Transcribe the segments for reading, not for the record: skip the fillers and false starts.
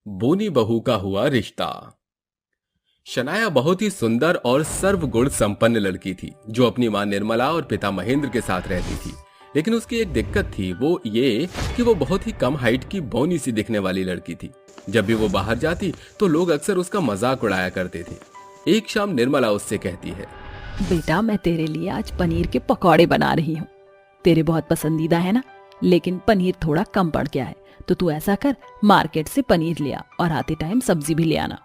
बोनी बहू का हुआ रिश्ता। शनाया बहुत ही सुंदर और सर्वगुण संपन्न लड़की थी जो अपनी मां निर्मला और पिता महेंद्र के साथ रहती थी। लेकिन उसकी एक दिक्कत थी, वो ये कि वो बहुत ही कम हाइट की बौनी सी दिखने वाली लड़की थी। जब भी वो बाहर जाती तो लोग अक्सर उसका मजाक उड़ाया करते थे। एक शाम निर्मला उससे कहती है, बेटा मैं तेरे लिए आज पनीर के पकौड़े बना रही हूँ। तेरे बहुत पसंदीदा है ना, लेकिन पनीर थोड़ा कम पड़ गया है, तो तू ऐसा कर, मार्केट से पनीर ले आ और आते टाइम सब्जी भी ले आना।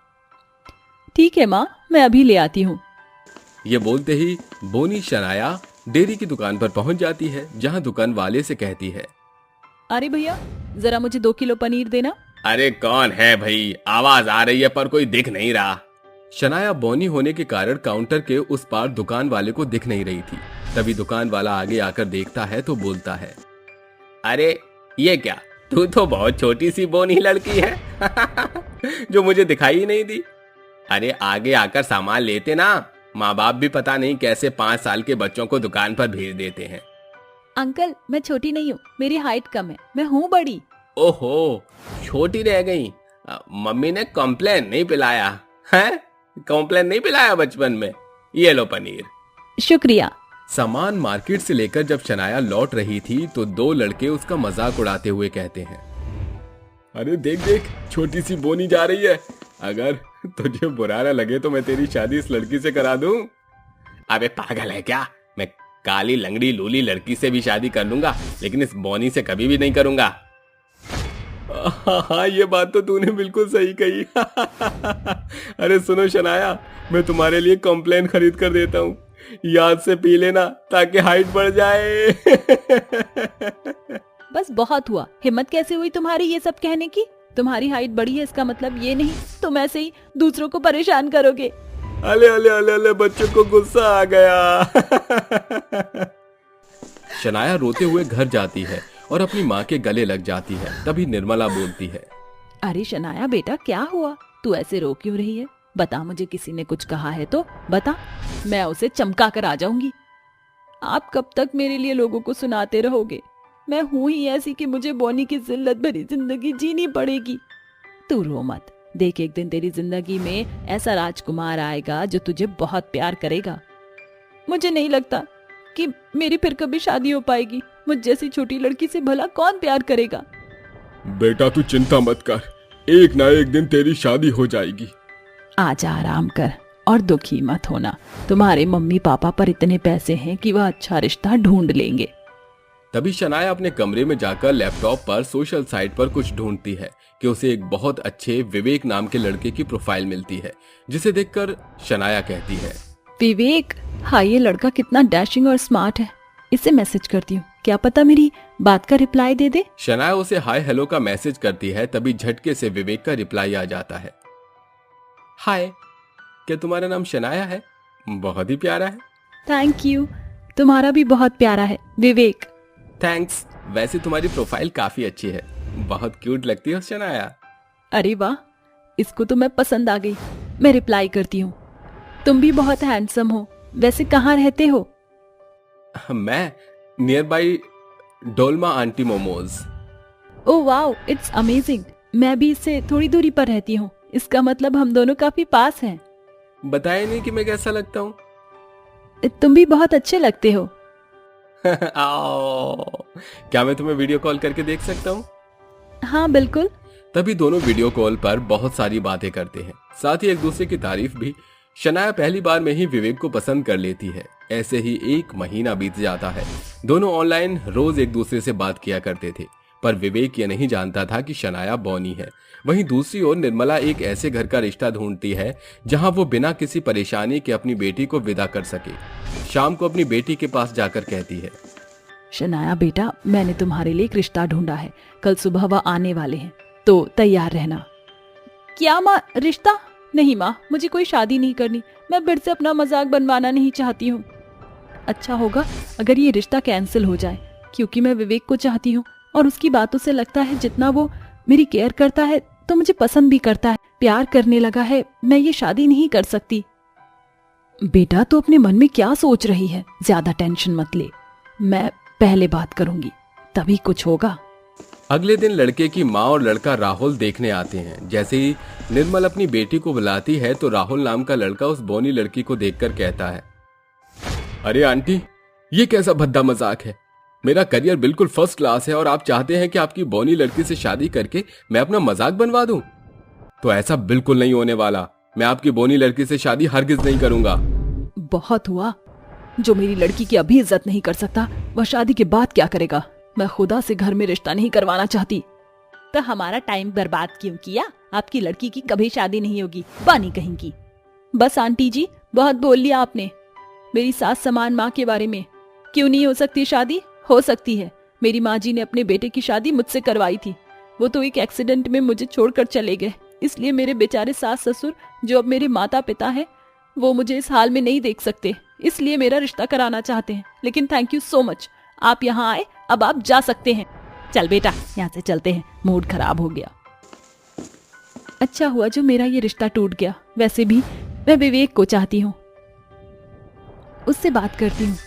ठीक है माँ, मैं अभी ले आती हूँ। ये बोलते ही बोनी शनाया डेयरी की दुकान पर पहुंच जाती है, जहां दुकान वाले से कहती है, अरे भैया जरा मुझे 2 किलो पनीर देना। अरे कौन है भाई, आवाज आ रही है पर कोई दिख नहीं रहा। शनाया बौनी होने के कारण काउंटर के उस पार दुकान वाले को दिख नहीं रही थी। तभी दुकान वाला आगे आकर देखता है तो बोलता है, अरे ये क्या, तू तो बहुत छोटी सी बौनी लड़की है जो मुझे दिखाई ही नहीं दी। अरे आगे आकर सामान लेते ना, माँ बाप भी पता नहीं कैसे 5 साल के बच्चों को दुकान पर भेज देते हैं। अंकल मैं छोटी नहीं हूँ, मेरी हाइट कम है, मैं हूँ बड़ी। ओहो, छोटी रह गई। मम्मी ने कॉम्प्लेन नहीं पिलाया है, कॉम्प्लेन नहीं पिलाया बचपन में। ये लो पनीर। शुक्रिया। सामान मार्केट से लेकर जब शनाया लौट रही थी तो 2 लड़के उसका मजाक उड़ाते हुए कहते हैं, अरे देख देख, छोटी सी बोनी जा रही है। अगर तुझे बुरा ना लगे तो मैं तेरी शादी इस लड़की से करा दूं। अबे पागल है क्या, मैं काली लंगड़ी लूली लड़की से भी शादी कर लूंगा, लेकिन इस बोनी से कभी भी नहीं करूंगा। हाँ, ये बात तो तूने बिल्कुल सही कही। अरे सुनो शनाया, मैं तुम्हारे लिए कॉम्प्लेन खरीद कर देता हूँ, याद से पी लेना ताकि हाइट बढ़ जाए। बस बहुत हुआ, हिम्मत कैसे हुई तुम्हारी ये सब कहने की? तुम्हारी हाइट बड़ी है इसका मतलब ये नहीं तुम ऐसे ही दूसरों को परेशान करोगे। अले अले अले अले, बच्चों को गुस्सा आ गया। शनाया रोते हुए घर जाती है और अपनी माँ के गले लग जाती है। तभी निर्मला बोलती है, अरे शनाया बेटा क्या हुआ, तू ऐसे रो क्यों रही है? बता, मुझे किसी ने कुछ कहा है तो बता, मैं उसे चमका कर आ जाऊंगी। आप कब तक मेरे लिए लोगों को सुनाते रहोगे? मैं हूं ही ऐसी कि मुझे बोनी की जिल्लत भरी जिंदगी जीनी पड़ेगी। तू रो मत, देख एक दिन तेरी जिंदगी में ऐसा राजकुमार आएगा जो तुझे बहुत प्यार करेगा। मुझे नहीं लगता कि मेरी फिर कभी शादी हो पाएगी। मुझ जैसी छोटी लड़की से भला कौन प्यार करेगा? बेटा तू चिंता मत कर, एक ना एक दिन तेरी शादी हो जाएगी। आजा आराम कर और दुखी मत होना। तुम्हारे मम्मी पापा पर इतने पैसे हैं कि वह अच्छा रिश्ता ढूंढ लेंगे। तभी शनाया अपने कमरे में जाकर लैपटॉप पर सोशल साइट पर कुछ ढूंढती है कि उसे एक बहुत अच्छे विवेक नाम के लड़के की प्रोफाइल मिलती है, जिसे देखकर शनाया कहती है, विवेक, हाँ ये लड़का कितना डैशिंग और स्मार्ट है, इसे मैसेज करती हूँ, क्या पता मेरी बात का रिप्लाई दे दे। शनाया उसे हाय हेलो का मैसेज करती है। तभी झटके से विवेक का रिप्लाई आ जाता है, हाय, क्या तुम्हारा नाम शनाया है? बहुत ही प्यारा है। थैंक यू, तुम्हारा भी बहुत प्यारा है विवेक। थैंक्स, वैसे तुम्हारी प्रोफाइल काफी अच्छी है, बहुत क्यूट लगती हो शनाया। अरे वाह, इसको तो मैं पसंद आ गई। मैं रिप्लाई करती हूँ, तुम भी बहुत हैंडसम हो, वैसे कहाँ रहते हो? मैं near by Dolma aunty momos. Oh wow, it's amazing. मैं भी इससे थोड़ी दूरी पर रहती हूँ, इसका मतलब हम दोनों काफी पास हैं। बताया नहीं कि मैं कैसा लगता हूँ? तुम भी बहुत अच्छे लगते हो। आओ, क्या मैं तुम्हें वीडियो कॉल करके देख सकता हूँ? हाँ बिल्कुल। तभी दोनों वीडियो कॉल पर बहुत सारी बातें करते हैं, साथ ही एक दूसरे की तारीफ भी। शनाया पहली बार में ही विवेक को पसंद कर लेती है। ऐसे ही 1 महीना बीत जाता है। दोनों ऑनलाइन रोज एक दूसरे से बात किया करते थे, पर विवेक ये नहीं जानता था कि शनाया बौनी है। वहीं दूसरी ओर निर्मला एक ऐसे घर का रिश्ता ढूंढती है जहां वो बिना किसी परेशानी के अपनी बेटी को विदा कर सके। शाम को अपनी बेटी के पास जाकर कहती है, शनाया बेटा, मैंने तुम्हारे लिए एक रिश्ता ढूंढा है, कल सुबह वह आने वाले हैं, तो तैयार रहना। क्या माँ, रिश्ता? नहीं माँ, मुझे कोई शादी नहीं करनी, मैं फिर से अपना मजाक बनवाना नहीं चाहती हूँ। अच्छा होगा अगर ये रिश्ता कैंसिल हो जाए, क्योंकि मैं विवेक को चाहती हूँ और उसकी बातों से लगता है जितना वो मेरी केयर करता है तो मुझे पसंद भी करता है, प्यार करने लगा है। मैं ये शादी नहीं कर सकती। बेटा तू अपने मन में क्या सोच रही है, ज्यादा टेंशन मत ले, मैं पहले बात करूंगी तभी कुछ होगा। अगले दिन लड़के की माँ और लड़का राहुल देखने आते हैं। जैसे ही निर्मल अपनी बेटी को बुलाती है तो राहुल नाम का लड़का उस बौनी लड़की को देखकर कहता है, अरे आंटी, ये कैसा भद्दा मजाक है। मेरा करियर बिल्कुल फर्स्ट क्लास है और आप चाहते हैं कि आपकी बौनी लड़की से शादी करके मैं अपना मजाक बनवा दूं? तो ऐसा बिल्कुल नहीं होने वाला। मैं आपकी बौनी लड़की से शादी हरगिज नहीं करूंगा। बहुत हुआ। जो मेरी लड़की की अभी इज्जत नहीं कर सकता, वह शादी के बाद क्या करेगा? मैं खुदा से घर में रिश्ता नहीं करवाना चाहती। तो हमारा टाइम बर्बाद क्यों किया? आपकी लड़की की कभी शादी नहीं होगी, बानी कहीं की। बस आंटी जी, बहुत बोल लिया आपने। मेरी सास समान माँ के बारे में। क्यों नहीं हो सकती शादी? हो सकती है। मेरी माँ जी ने अपने बेटे की शादी मुझसे करवाई थी। वो तो एक एक्सीडेंट में मुझे छोड़कर चले गए, इसलिए मेरे बेचारे सास ससुर, जो अब मेरे माता पिता हैं, वो मुझे इस हाल में नहीं देख सकते, इसलिए मेरा रिश्ता कराना चाहते हैं। लेकिन थैंक यू सो मच, आप यहाँ आए, अब आप जा सकते हैं। चल बेटा, यहाँ से चलते हैं, मूड खराब हो गया। अच्छा हुआ जो मेरा ये रिश्ता टूट गया। वैसे भी मैं विवेक को चाहती हूँ, उससे बात करती हूँ।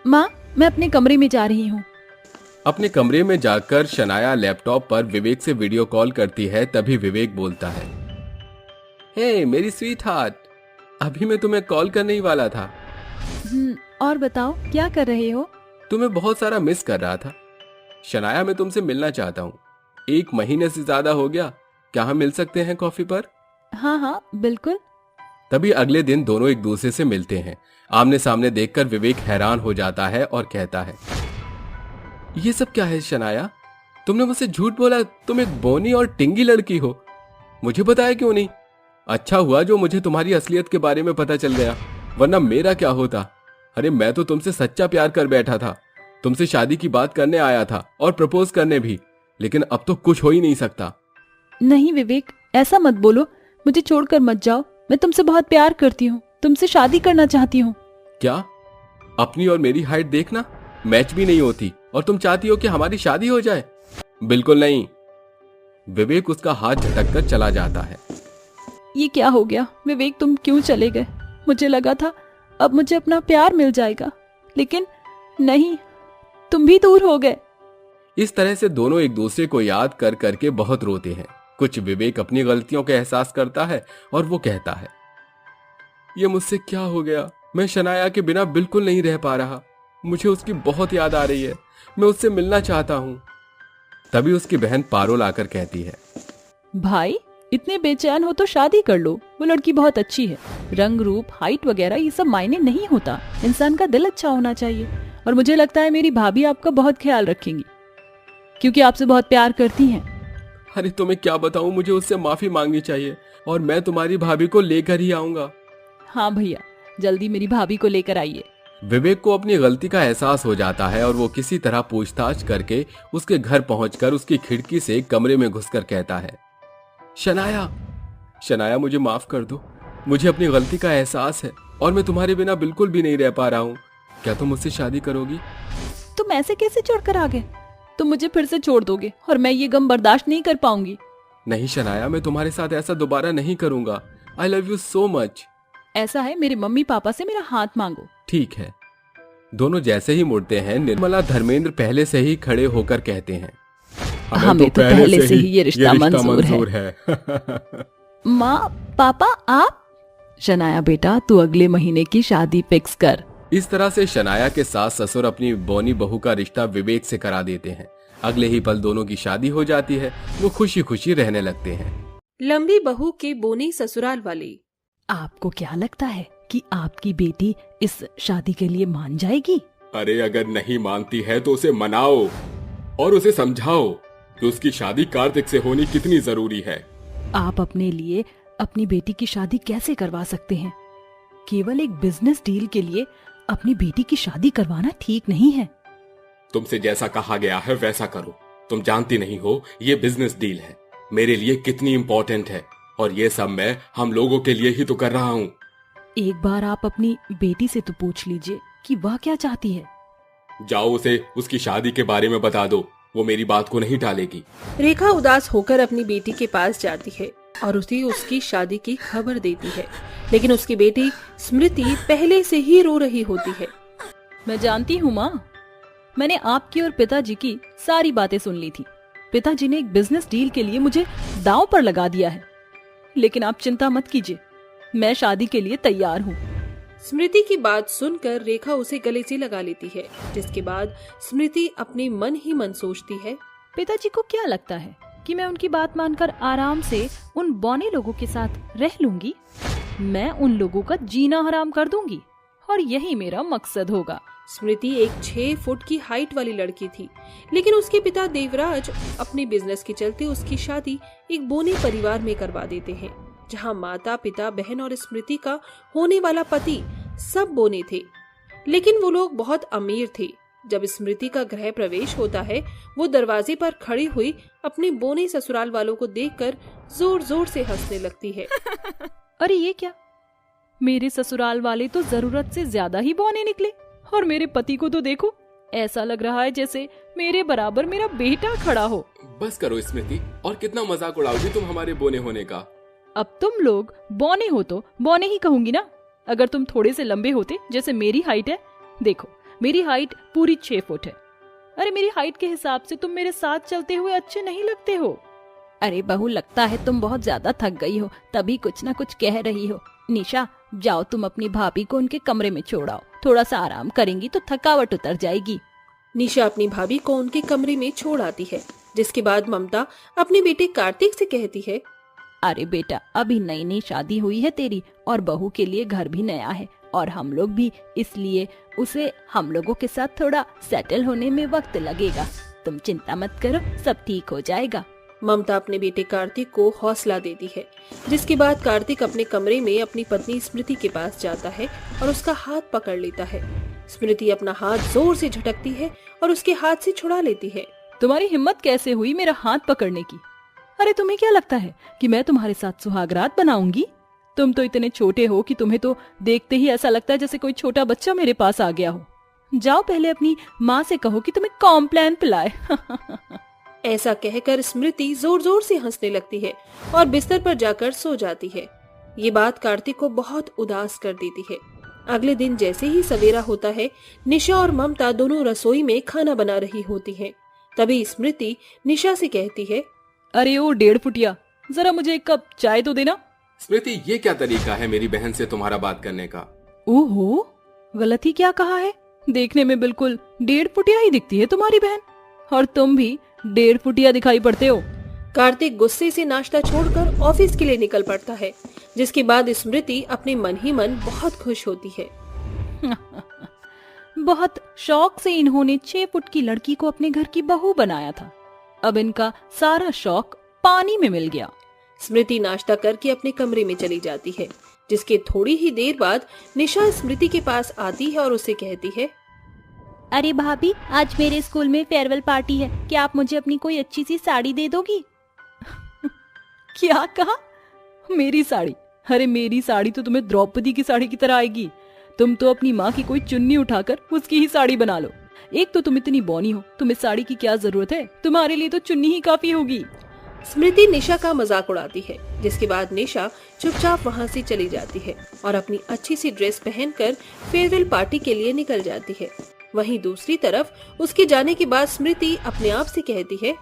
माँ, मैं अपने कमरे में जा रही हूँ। अपने कमरे में जाकर शनाया लैपटॉप पर विवेक से वीडियो कॉल करती है। तभी विवेक बोलता है, हे मेरी स्वीट हार्ट, अभी मैं तुम्हें कॉल करने ही वाला था। और बताओ, क्या कर रहे हो? तुम्हें बहुत सारा मिस कर रहा था। शनाया, मैं तुमसे मिलना चाहता हूँ। 1 महीने से ज्यादा हो गया। क्या हम मिल सकते हैं कॉफी पर? हाँ हाँ बिल्कुल। तभी अगले दिन दोनों एक दूसरे से मिलते हैं। आमने सामने देखकर विवेक हैरान हो जाता है और कहता है, ये सब क्या है शनाया? तुमने मुझसे झूठ बोला तुम एक बोनी और टिंगी लड़की हो। मुझे बताया क्यों नहीं? अच्छा हुआ जो मुझे तुम्हारी असलियत के बारे में पता चल गया, वरना मेरा क्या होता? अरे मैं तो तुमसे सच्चा प्यार कर बैठा था। तुमसे शादी की बात करने आया था और प्रपोज करने भी, लेकिन अब तो कुछ हो ही नहीं सकता। नहीं विवेक, ऐसा मत बोलो। मुझे छोड़कर मत जाओ। मैं तुमसे बहुत प्यार करती हूँ, तुमसे शादी करना चाहती हूँ। क्या? अपनी और मेरी हाइट देखना मैच भी नहीं होती और तुम चाहती हो कि हमारी शादी हो जाए? बिल्कुल नहीं। विवेक उसका हाथ झटक कर चला जाता है। ये क्या हो गया विवेक, तुम क्यों चले गए? मुझे लगा था अब मुझे अपना प्यार मिल जाएगा, लेकिन नहीं, तुम भी दूर हो गए। इस तरह से दोनों एक दूसरे को याद कर करके बहुत रोते हैं। कुछ विवेक अपनी गलतियों का एहसास करता है और वो कहता है, ये मुझसे क्या हो गया? मैं शनाया के बिना बिल्कुल नहीं रह पा रहा। मुझे उसकी बहुत याद आ रही है। मैं उससे मिलना चाहता हूँ। तभी उसकी बहन पारुल आकर कहती है, भाई इतने बेचैन हो तो शादी कर लो। वो लड़की बहुत अच्छी है। रंग रूप हाइट वगैरह ये सब मायने नहीं होता, इंसान का दिल अच्छा होना चाहिए। और मुझे लगता है मेरी भाभी आपका बहुत ख्याल रखेंगी, क्योंकि आपसे बहुत प्यार करती हैं। अरे तुम्हें क्या बताऊं, मुझे उससे माफी मांगनी चाहिए और मैं तुम्हारी भाभी को लेकर ही आऊंगा। हाँ भैया, जल्दी मेरी भाभी को लेकर आइए। विवेक को अपनी गलती का एहसास हो जाता है और वो किसी तरह पूछताछ करके उसके घर पहुंचकर उसकी खिड़की से कमरे में घुसकर कहता है, शनाया, शनाया मुझे माफ कर दो। मुझे अपनी गलती का एहसास है और मैं तुम्हारे बिना बिल्कुल भी नहीं रह पा रहा हूँ। क्या तुम मुझसे शादी करोगी? तुम ऐसे कैसे छोड़कर आ गए? तुम मुझे फिर से छोड़ दोगे और मैं ये गम बर्दाश्त नहीं कर पाऊंगी। नहीं शनाया, मैं तुम्हारे साथ ऐसा दोबारा नहीं करूंगा। I love you so much. ऐसा है, मेरे मम्मी पापा से मेरा हाथ मांगो। ठीक है। दोनों जैसे ही मुड़ते हैं, निर्मला धर्मेंद्र पहले से ही खड़े होकर कहते हैं, हमें तो पहले से ही ये रिश्ता मंजूर है। माँ पापा आप? शनाया बेटा, तू अगले महीने की शादी फिक्स कर। इस तरह से शनाया के सास ससुर अपनी बोनी बहू का रिश्ता विवेक से करा देते हैं। अगले ही पल दोनों की शादी हो जाती है। वो खुशी खुशी रहने लगते हैं। लंबी बहू के बोनी ससुराल वाले। आपको क्या लगता है कि आपकी बेटी इस शादी के लिए मान जाएगी? अरे अगर नहीं मानती है तो उसे मनाओ और उसे समझाओ कि उसकी शादी कार्तिक से होनी कितनी जरूरी है। आप अपने लिए अपनी बेटी की शादी कैसे करवा सकते हैं? केवल एक बिजनेस डील के लिए अपनी बेटी की शादी करवाना ठीक नहीं है। तुमसे जैसा कहा गया है वैसा करो। तुम जानती नहीं हो ये बिजनेस डील है, मेरे लिए कितनी इम्पोर्टेंट है और ये सब मैं हम लोगों के लिए ही तो कर रहा हूँ। एक बार आप अपनी बेटी से तो पूछ लीजिए कि वह क्या चाहती है। जाओ उसे उसकी शादी के बारे में बता दो, वो मेरी बात को नहीं टालेगी। रेखा उदास होकर अपनी बेटी के पास जाती है और उसे उसकी शादी की खबर देती है, लेकिन उसकी बेटी स्मृति पहले से ही रो रही होती है। मैं जानती हूँ माँ, मैंने आपकी और पिताजी की सारी बातें सुन ली थी। पिताजी ने एक बिजनेस डील के लिए मुझे दांव पर लगा दिया है, लेकिन आप चिंता मत कीजिए, मैं शादी के लिए तैयार हूँ। स्मृति की बात सुनकर रेखा उसे गले से लगा लेती है, जिसके बाद स्मृति अपने मन ही मन सोचती है, पिताजी को क्या लगता है कि मैं उनकी बात मानकर आराम से उन बौने लोगों के साथ रह लूंगी? मैं उन लोगों का जीना हराम कर दूंगी और यही मेरा मकसद होगा। स्मृति एक 6 फुट की हाइट वाली लड़की थी, लेकिन उसके पिता देवराज अपने बिजनेस के चलते उसकी शादी एक बोने परिवार में करवा देते हैं, जहां माता, पिता, बहन और स्मृति का होने वाला पति सब बोने थे। लेकिन वो लोग बहुत अमीर थे। जब स्मृति का गृह प्रवेश होता है, वो दरवाजे पर खड़ी हुई अपने बोने ससुराल वालों को देखकर जोर जोर से हंसने लगती है। अरे ये क्या, मेरे ससुराल वाले तो जरूरत से ज्यादा ही बौने निकले और मेरे पति को तो देखो, ऐसा लग रहा है जैसे मेरे बराबर मेरा बेटा खड़ा हो। बस करो स्मृति, और कितना मजाक उड़ाओगी तुम हमारे बोने होने का। अब तुम लोग बौने हो तो बौने ही कहूंगी ना। अगर तुम थोड़े से लंबे होते, जैसे मेरी हाइट है, देखो मेरी हाइट पूरी 6 फुट है। अरे मेरी हाइट के हिसाब से तुम मेरे साथ चलते हुए अच्छे नहीं लगते हो। अरे बहू, लगता है तुम बहुत ज्यादा थक गई हो, तभी कुछ ना कुछ कह रही हो। निशा, जाओ तुम अपनी भाभी को उनके कमरे में छोड़ाओ, थोड़ा सा आराम करेंगी तो थकावट उतर जाएगी। निशा अपनी भाभी को उनके कमरे में छोड़ आती है, जिसके बाद ममता अपने बेटे कार्तिक से कहती है, अरे बेटा, अभी नई नई शादी हुई है तेरी और बहू के लिए घर भी नया है और हम लोग भी, इसलिए उसे हम लोगों के साथ थोड़ा सेटल होने में वक्त लगेगा। तुम चिंता मत करो, सब ठीक हो जाएगा। ममता अपने बेटे कार्तिक को हौसला देती है, जिसके बाद कार्तिक अपने कमरे में अपनी पत्नी स्मृति के पास जाता है और उसका हाथ पकड़ लेता है। स्मृति अपना हाथ जोर से झटकती है और उसके हाथ से छुड़ा लेती है। तुम्हारी हिम्मत कैसे हुई मेरा हाथ पकड़ने की? अरे तुम्हें क्या लगता है कि मैं तुम्हारे साथ सुहागरात बनाऊंगी? तुम तो इतने छोटे हो कि तुम्हें तो देखते ही ऐसा लगता है जैसे कोई छोटा बच्चा मेरे पास आ गया हो। जाओ पहले अपनी माँ से कहो कि तुम्हें कॉम्प्लान पिलाए। ऐसा कहकर स्मृति जोर जोर से हंसने लगती है और बिस्तर पर जाकर सो जाती है। ये बात कार्तिक को बहुत उदास कर देती है। अगले दिन जैसे ही सवेरा होता है, निशा और ममता दोनों रसोई में खाना बना रही होती हैं। तभी स्मृति निशा से कहती है, अरे ओ 1.5 फुटिया, जरा मुझे एक कप चाय तो देना। स्मृति, ये क्या तरीका है मेरी बहन से तुम्हारा बात करने का? ओहो, गलत ही क्या कहा है। देखने में बिल्कुल 1.5 फुटिया ही दिखती है तुम्हारी बहन, और तुम भी 1.5 फुटिया दिखाई पड़ते हो। कार्तिक गुस्से से नाश्ता छोड़कर ऑफिस के लिए निकल पड़ता है, जिसके बाद स्मृति अपने मन ही मन बहुत खुश होती है। बहुत शौक से इन्होंने 6 फुट की लड़की को अपने घर की बहू बनाया था, अब इनका सारा शौक पानी में मिल गया। स्मृति नाश्ता करके अपने कमरे में चली जाती है, जिसके थोड़ी ही देर बाद निशा स्मृति के पास आती है और उसे कहती है, अरे भाभी, आज मेरे स्कूल में फेयरवेल पार्टी है, क्या आप मुझे अपनी कोई अच्छी सी साड़ी दे दोगी? क्या कहा? मेरी साड़ी? अरे मेरी साड़ी तो तुम्हें द्रौपदी की साड़ी की तरह आएगी। तुम तो अपनी माँ की कोई चुन्नी उठाकर उसकी ही साड़ी बना लो। एक तो तुम इतनी बौनी हो, तुम्हें साड़ी की क्या जरूरत है? तुम्हारे लिए तो चुन्नी ही काफी होगी। स्मृति निशा का मजाक उड़ाती है, जिसके बाद निशा चुपचाप वहाँ से चली जाती है और अपनी अच्छी सी ड्रेस पहनकर फेयरवेल पार्टी के लिए निकल जाती है। वहीं दूसरी तरफ उसके जाने के बाद स्मृति अपने आप से कहती है,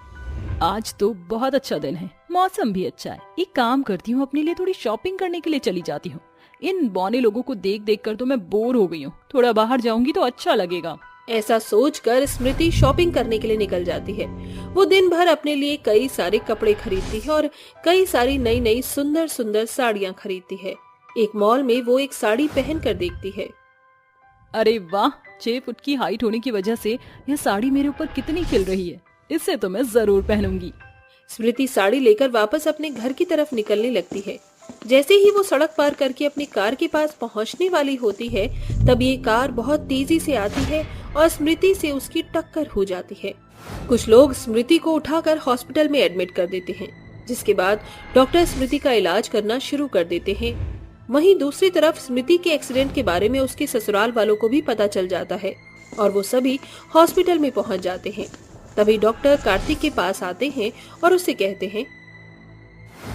आज तो बहुत अच्छा दिन है, मौसम भी अच्छा है। एक काम करती हूँ, अपने लिए थोड़ी शॉपिंग करने के लिए चली जाती हूँ। इन बौने लोगों को देख देख कर तो मैं बोर हो गई हूँ, थोड़ा बाहर जाऊंगी तो अच्छा लगेगा। ऐसा सोचकर स्मृति शॉपिंग करने के लिए निकल जाती है। वो दिन भर अपने लिए कई सारे कपड़े खरीदती है और कई सारी नई नई सुंदर सुंदर साड़ियाँ खरीदती है। एक मॉल में वो एक साड़ी पहन कर देखती है। अरे वाह, 6 फुट की हाइट होने की वजह से यह साड़ी मेरे ऊपर कितनी खिल रही है, इसे तो मैं जरूर पहनूंगी। स्मृति साड़ी लेकर वापस अपने घर की तरफ निकलने लगती है। जैसे ही वो सड़क पार करके अपनी कार के पास पहुंचने वाली होती है, तब ये कार बहुत तेजी से आती है और स्मृति से उसकी टक्कर हो जाती है। कुछ लोग स्मृति को उठाकर हॉस्पिटल में एडमिट कर देते हैं, जिसके बाद डॉक्टर स्मृति का इलाज करना शुरू कर देते हैं। वहीं दूसरी तरफ स्मृति के एक्सीडेंट के बारे में उसके ससुराल वालों को भी पता चल जाता है और वो सभी हॉस्पिटल में पहुंच जाते हैं। तभी डॉक्टर कार्तिक के पास आते हैं और उससे कहते हैं,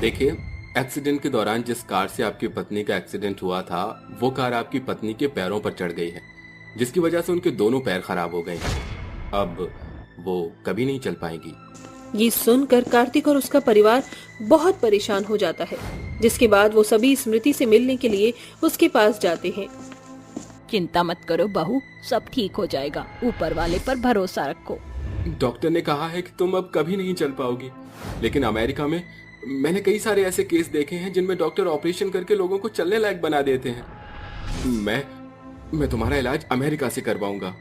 देखिए, एक्सीडेंट के दौरान जिस कार से आपकी पत्नी का एक्सीडेंट हुआ था, वो कार आपकी पत्नी के पैरों पर चढ़ गई है, जिसकी वजह से उनके दोनों पैर खराब हो गए हैं। अब वो कभी नहीं चल पाएंगी। ये सुनकर कार्तिक और उसका परिवार बहुत परेशान हो जाता है, जिसके बाद वो सभी स्मृति से मिलने के लिए उसके पास जाते हैं। चिंता मत करो बहू, सब ठीक हो जाएगा, ऊपर वाले पर भरोसा रखो। डॉक्टर ने कहा है कि तुम अब कभी नहीं चल पाओगी, लेकिन अमेरिका में मैंने कई सारे ऐसे केस देखे हैं जिनमें डॉक्टर ऑपरेशन करके लोगों को चलने लायक बना देते हैं। मैं तुम्हारा इलाज अमेरिका से करवाऊंगा।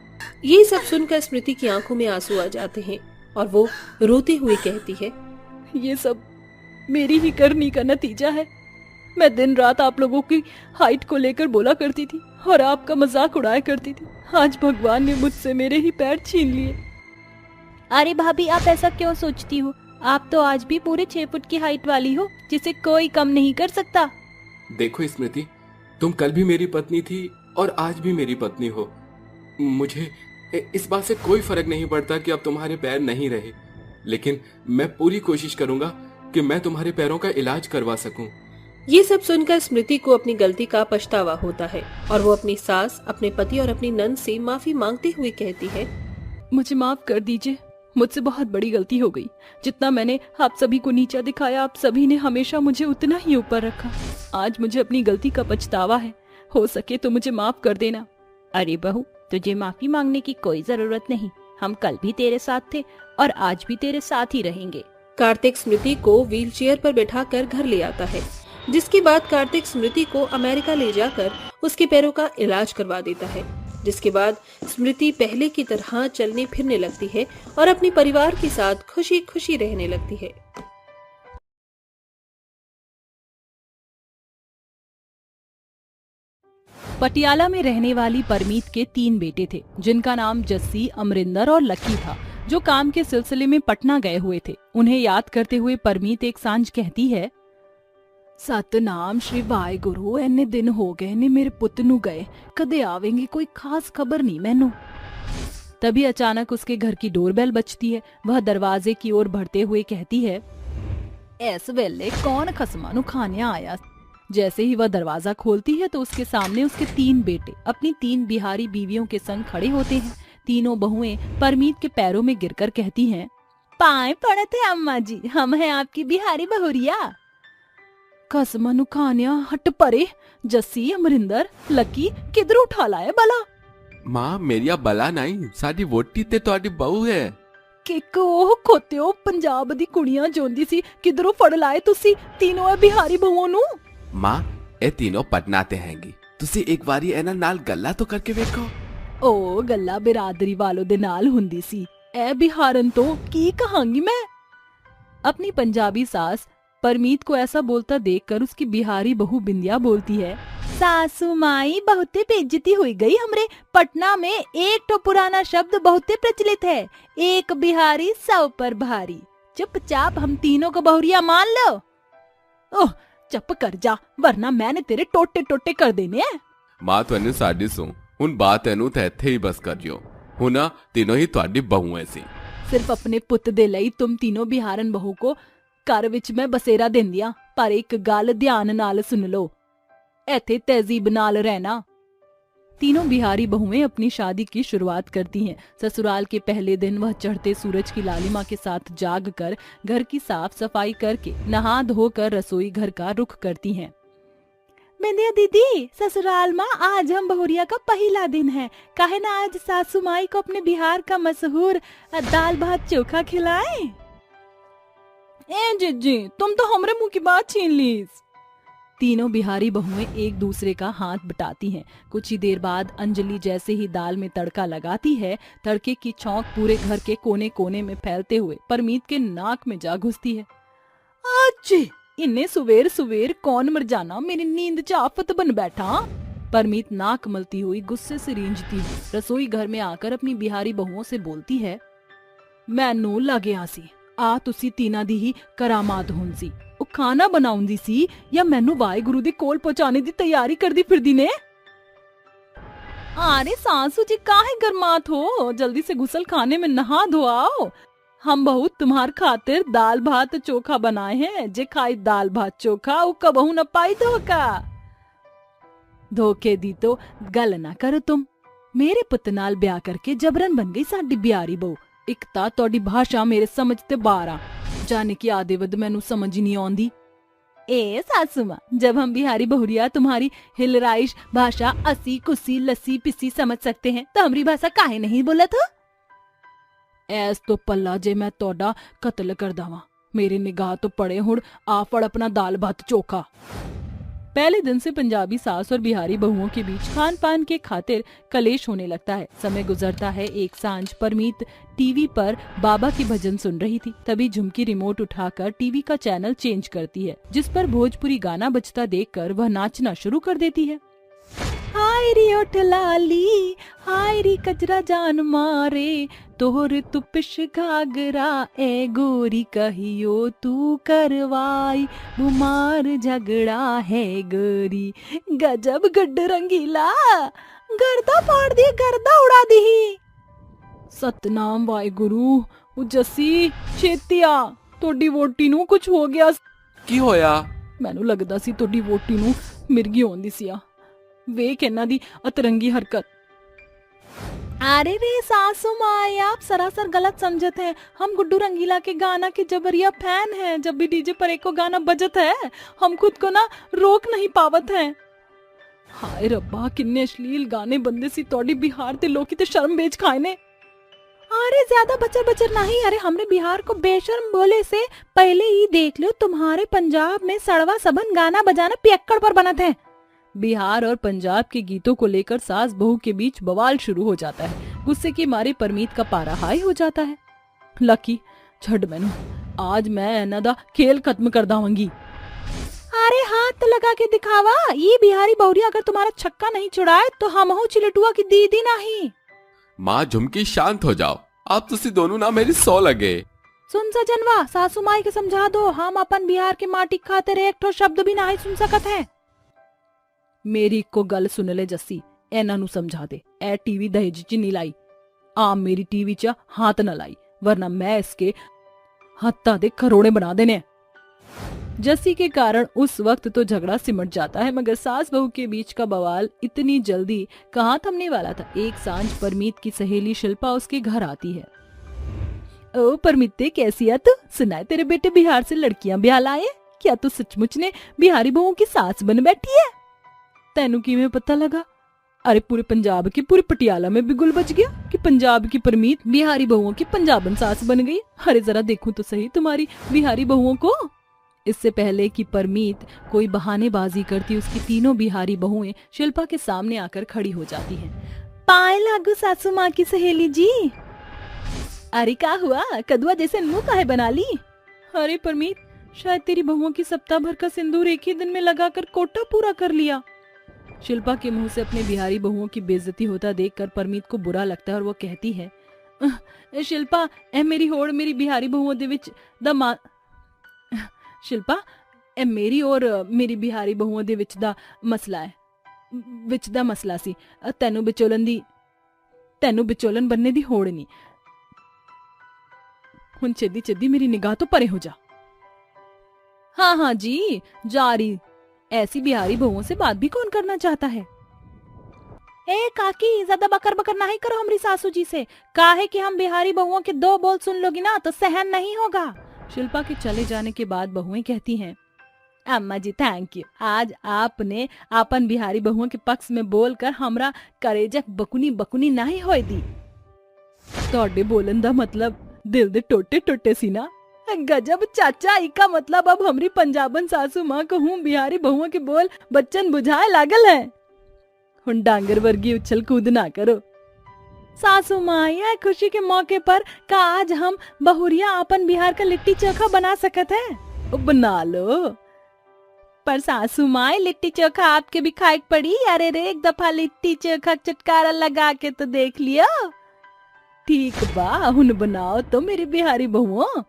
ये सब सुनकर स्मृति की आंखों में आंसू आ जाते हैं और वो रोते हुए कहती है, ये सब मेरी ही करनी का नतीजा है। मैं दिन रात आप लोगों की हाइट को लेकर बोला करती थी और आपका मजाक उड़ाया करती थी। आज भगवान ने मुझसे मेरे ही पैर छीन लिए। अरे भाभी, आप ऐसा क्यों सोचती हो? आप तो आज भी पूरे 6 फुट की हाइट वाली हो, जिसे कोई कम नहीं कर सकता। देखो स्मृति, तुम कल भी मेरी पत्नी थी और आज भी मेरी पत्नी हो। मुझे इस बात से कोई फर्क नहीं पड़ता कि अब तुम्हारे पैर नहीं रहे, लेकिन मैं पूरी कोशिश करूंगा कि मैं तुम्हारे पैरों का इलाज करवा सकूं। ये सब सुनकर स्मृति को अपनी गलती का पछतावा होता है और वो अपनी सास, अपने पति और अपनी नंद से माफी मांगते हुए कहती है, मुझे माफ कर दीजिए, मुझसे बहुत बड़ी गलती हो गई। जितना मैंने आप सभी को नीचा दिखाया, आप सभी ने हमेशा मुझे उतना ही ऊपर रखा। आज मुझे अपनी गलती का पछतावा है, हो सके तो मुझे माफ कर देना। अरे बहू, तुझे माफी मांगने की कोई जरूरत नहीं, हम कल भी तेरे साथ थे और आज भी तेरे साथ ही रहेंगे। कार्तिक स्मृति को व्हीलचेयर पर बैठाकर घर ले आता है, जिसके बाद कार्तिक स्मृति को अमेरिका ले जाकर उसके पैरों का इलाज करवा देता है। जिसके बाद स्मृति पहले की तरह चलने फिरने लगती है और अपने परिवार के साथ खुशी खुशी रहने लगती है। पटियाला में रहने वाली परमीत के 3 बेटे थे, जिनका नाम जस्सी, अमरिंदर और लकी था, जो काम के सिलसिले में पटना गए हुए थे। उन्हें याद करते हुए परमीत एक सांझ कहती है, सतनाम श्री वाहिगुरु, इन्ने दिन हो गए ने मेरे पुੱਤ ਨੂੰ गए, कदे आवेंगे, कोई खास खबर नहीं मैनू। तभी अचानक उसके घर की डोरबेल बजती है। वह दरवाजे की ओर बढ़ते हुए कहती है, इस वेले कौन खसमा नु खाने आया। जैसे ही वह दरवाजा खोलती है तो उसके सामने उसके 3 बेटे अपनी 3 बिहारी बीवियों के संग खड़े होते हैं। तीनों बहुएं परमीत के पैरों में गिरकर कहती हैं, पाए पड़ते अम्मा जी, हम हैं आपकी बिहारी बहुरिया। खसमा नु खानिया, हट परे। जस्सी, अमरिंदर, लकी किधर उठा लाया बला। मां, मेरी बला नहीं, साडी वोटी ते तुहाडी बहू है। कि ਉਹ ਖੋਤਿਓ ਪੰਜਾਬ ਦੀ ਕੁੜੀਆਂ ਜੋਂਦੀ ਸੀ, ਕਿਧਰੋਂ ਫੜ ਲਾਏ ਤੁਸੀਂ तीनों बिहारी बहुओं ਨੂੰ। मां, ਇਹ तीनों पटना ते हैंगी, ਤੁਸੀਂ ਇੱਕ ਵਾਰੀ ਇਹਨਾਂ ਨਾਲ ਗੱਲਾਂ तो करके ਵੇਖੋ। ਉਹ ਗੱਲਾਂ ਬਿਰਾਦਰੀ ਵਾਲੋਂ ਦੇ ਨਾਲ ਹੁੰਦੀ ਸੀ, ਇਹ ਬਿਹਾਰਨ तो ਕੀ कहांगी मैं। अपनी पंजाबी सास परमीत को ऐसा बोलता देखकर उसकी बिहारी बहू बिंदिया बोलती है, सासू माई बहुते बेइज्जती हुई गई हमरे। पटना में एक तो पुराना शब्द बहुते प्रचलित है, एक बिहारी 100 पर भारी। चुपचाप हम तीनों को बहुरिया मान लो। ओह, चुप कर जा, वरना मैंने तेरे टोटे टोटे कर देने हैं। मां, तुहानू साडी सुन, हुन बात एनू ते इत्थे ही बस कर जियो। हुन ना तीनों ही तुहाडी बहूएं सी। सिर्फ अपने पुੱਤ ਦੇ ਲਈ तुम तीनों बिहारन बहू को घर विच मैं बसेरा देंदिया, पर एक गल ध्यान नाल सुन लो, ऐथे तहजीब नाल रहना। तीनों बिहारी बहुएं अपनी शादी की शुरुआत करती हैं। ससुराल के पहले दिन वह चढ़ते सूरज की लालिमा के साथ जाग कर घर की साफ सफाई करके नहा धोकर रसोई घर का रुख करती हैं। बिंदिया दीदी, ससुराल माँ, आज हम बहुरिया का पहला दिन है, काहे ना आज सासू माई को अपने बिहार का मशहूर दाल भात चोखा खिलाएं। ए जिज्जी, तुम तो हमरे मुंह की बात छीन ली। तीनों बिहारी बहुएं एक दूसरे का हाथ बटाती हैं। कुछ ही देर बाद अंजलि जैसे ही दाल में तड़का लगाती है, तड़के की छौंक पूरे घर के कोने कोने में फैलते हुए परमीत के नाक में जा घुसती है। अच्छे, इन्ने सुवेर सुवेर कौन मर जाना, मेरी नींद च आफत बन बैठा। परमीत नाक मलती हुई गुस्से से रींझती हुई रसोई घर में आकर अपनी बिहारी बहुओं से बोलती है, मैनू लगिया सी आ तुसी तीना दी ही करामात हुन सी। ਉਹ ਖਾਣਾ ਬਣਾਉਂਦੀ ਸੀ ਜਾਂ ਮੈਨੂੰ ਵਾਹਿਗੁਰੂ ਦੇ ਕੋਲ ਪਹੁੰਚਾਣੇ ਦੀ ਤਿਆਰੀ करदी फिरदी ने। अरे सासू जी, काहे गरमात हो, जल्दी से गुसल खाने में नहा धो आओ। हम बहुत तुम्हार खातिर दाल भात चोखा बनाए हैं, जे खाई दाल भात चोखा वो कबहू न पाई धोखा। धोखे दी तो गल ना करो तुम, मेरे पुੱਤ नाल ब्याह करके जबरन बन गई साडी बिहारी बहू। ਇੱਕ ਤਾਂ ਤੁਹਾਡੀ ਭਾਸ਼ਾ ਮੇਰੇ ਸਮਝ ਤੇ ਬਾਹਰ ਆ, जाने की आधे वध मैनू समझ ही नहीं आउंदी। ए सासू मां, जब हम बिहारी बहुरिया तुम्हारी हिलराइश भाषा असी कुसी लस्सी पिसी समझ सकते हैं तो हमारी भाषा काहे नहीं बोला था? ऐस तो पल्ला जे मैं तोड़ा कत्ल कर दावा, मेरी निगाह तो पड़े हुड़ आ फड़ अपना दाल भात चोखा। पहले दिन से पंजाबी सास और बिहारी बहुओं के बीच खान पान के खातिर कलेश होने लगता है। समय गुजरता है। एक सांझ परमीत टीवी पर बाबा की भजन सुन रही थी, तभी झुमकी रिमोट उठाकर टीवी का चैनल चेंज करती है, जिस पर भोजपुरी गाना बजता देखकर वह नाचना शुरू कर देती है। हाय री ओठ लाली, हाय री कजरा जान मारे, तोहर तुपिश घाघरा ए गोरी कहियो तू करवाई, बुमार झगड़ा है गोरी, गजब गड्ढ रंगीला, गर्दा फाड़ दी गर्दा उड़ा दी। सतनाम वाहिगुरु। जस्सी छेतिया, तोड़ी वोटी नू कुछ हो गया। की होया? मैनू लगदा सी तोड़ी वोटी नू मिर्गी आउंदी सी आ। वेख इन्हां दी अतरंगी हरकत। अरे रे सासू माँ, आप सरासर गलत समझते हैं। हम गुड्डू रंगीला के गाना के जबरिया फैन हैं। जब भी डीजे पर एको गाना बजत है हम खुद को ना रोक नहीं पावत हैं। हाय रब्बा, किन्ने अश्लील गाने बंदे सी तोड़ी बिहार ते लोकी ते शर्म बेच खाए ने। अरे ज्यादा बचर बचर नहीं। अरे हमरे बिहार को बेशर्म बोले से पहले ही देख लो, तुम्हारे पंजाब में सड़वा सबन गाना बजाना पियक्कड़ पर बनत है। बिहार और पंजाब के गीतों को लेकर सास बहू के बीच बवाल शुरू हो जाता है। गुस्से के मारे परमीत का पारा हाई हो जाता है। लकी छड़ मैनू, आज मैं इन्हां दा खेल खत्म कर दावंगी। अरे हाथ लगा के दिखावा, ये बिहारी बहुरिया अगर तुम्हारा छक्का नहीं छुड़ाए तो हम हो चिलटुआ की दीदी नहीं। माँ झुमकी शांत हो जाओ, आप तुसी दोनों ना मेरी सौ लगे। सुन सजनवा, सासू माई के समझा दो, हम अपन बिहार के माटी खातिर एक ठो शब्द भी नहीं सुन सकत है। मेरी को गल सुन ले जस्सी, एना नू समझा दे, ए टीवी दहेज च नहीं लाई। आम मेरी टीवी च हाथ न लाई, वरना मैं इसके हत्ता दे खरोड़े बना देने। जस्सी के कारण उस वक्त तो झगड़ा सिमट जाता है, मगर सास बहू के बीच का बवाल इतनी जल्दी कहाँ थमने वाला था। एक सांझ परमीत की सहेली शिल्पा उसके घर आती है। ओ परमीते, कैसी है तू? सुनाए तेरे बेटे बिहार से लड़कियां ब्याह लाए, क्या तू सचमुच ने बिहारी बहुओं की सास बन बैठी है? तेनू किवें पता लगा? अरे पूरे पंजाब की, पूरे पटियाला में भी गुल बच गया कि पंजाब की परमीत बिहारी बहुओं की पंजाबन सास बन गई। अरे जरा देखूं तो सही तुम्हारी बिहारी बहुओं को। इससे पहले कि परमीत कोई बहानेबाजी करती, उसकी तीनों बिहारी बहुएं शिल्पा के सामने आकर खड़ी हो जाती हैं। पाए लागू सासू माँ की सहेली जी। अरे क्या हुआ, कदुआ जैसे मुंह काहे बना ली? अरे परमीत, शायद तेरी बहुओं की सप्ताह भर का सिंदूर एक ही दिन में लगाकर कोटा पूरा कर लिया। शिल्पा के मुंह से अपने बिहारी बहुओं की बेइज्जती होता देखकर परमीत को बुरा लगता है और वो कहती है, शिल्पा, ए मेरी होड़ मेरी बिहारी बहुओं दे विच दा शिल्पा, ए मेरी और मेरी बिहारी बहुओं दे विच दा मसला है, विच दा मसला सी। तेनू विचोलन बनने दी होड़ नहीं। हुन चेदी चेदी मेरी निगाह तो परे हो जा। हाँ हाँ जी, जारी। ऐसी बिहारी बहुओं से बात भी कौन करना चाहता है? ए काकी, ज्यादा बकर बकर नहीं करो हमारी सासू जी से। काहे कि हम बिहारी बहुओं के दो बोल सुन लोगी ना तो सहन नहीं होगा। शिल्पा के चले जाने के बाद बहुएं कहती हैं, अम्मा जी थैंक यू, आज आपने अपन बिहारी बहुओं के पक्ष में बोलकर हमरा करेजक बकुनी बकुनी नहीं होई दी। तोड़े बोलन दा मतलब दिल दे टोटे टोटे सी ना। गजब चाचा, इका मतलब अब हमरी पंजाबन सासू माँ को हूँ बिहारी बहुओं के बोल बच्चन बुझाए लागल है। हुन डांगर वर्गी उछल कूद ना करो। सासू माँ, यह खुशी के मौके पर का आज हम बहुरिया अपन बिहार का लिट्टी चोखा बना सकत है? बना लो। पर सासू माँ, लिट्टी चोखा आपके भी खाए पड़ी। अरे रे, एक दफा लिट्टी चोखा चटकारा लगा के तो देख लियो। ठीक बा, हुन बनाओ तो मेरी बिहारी बहुओं।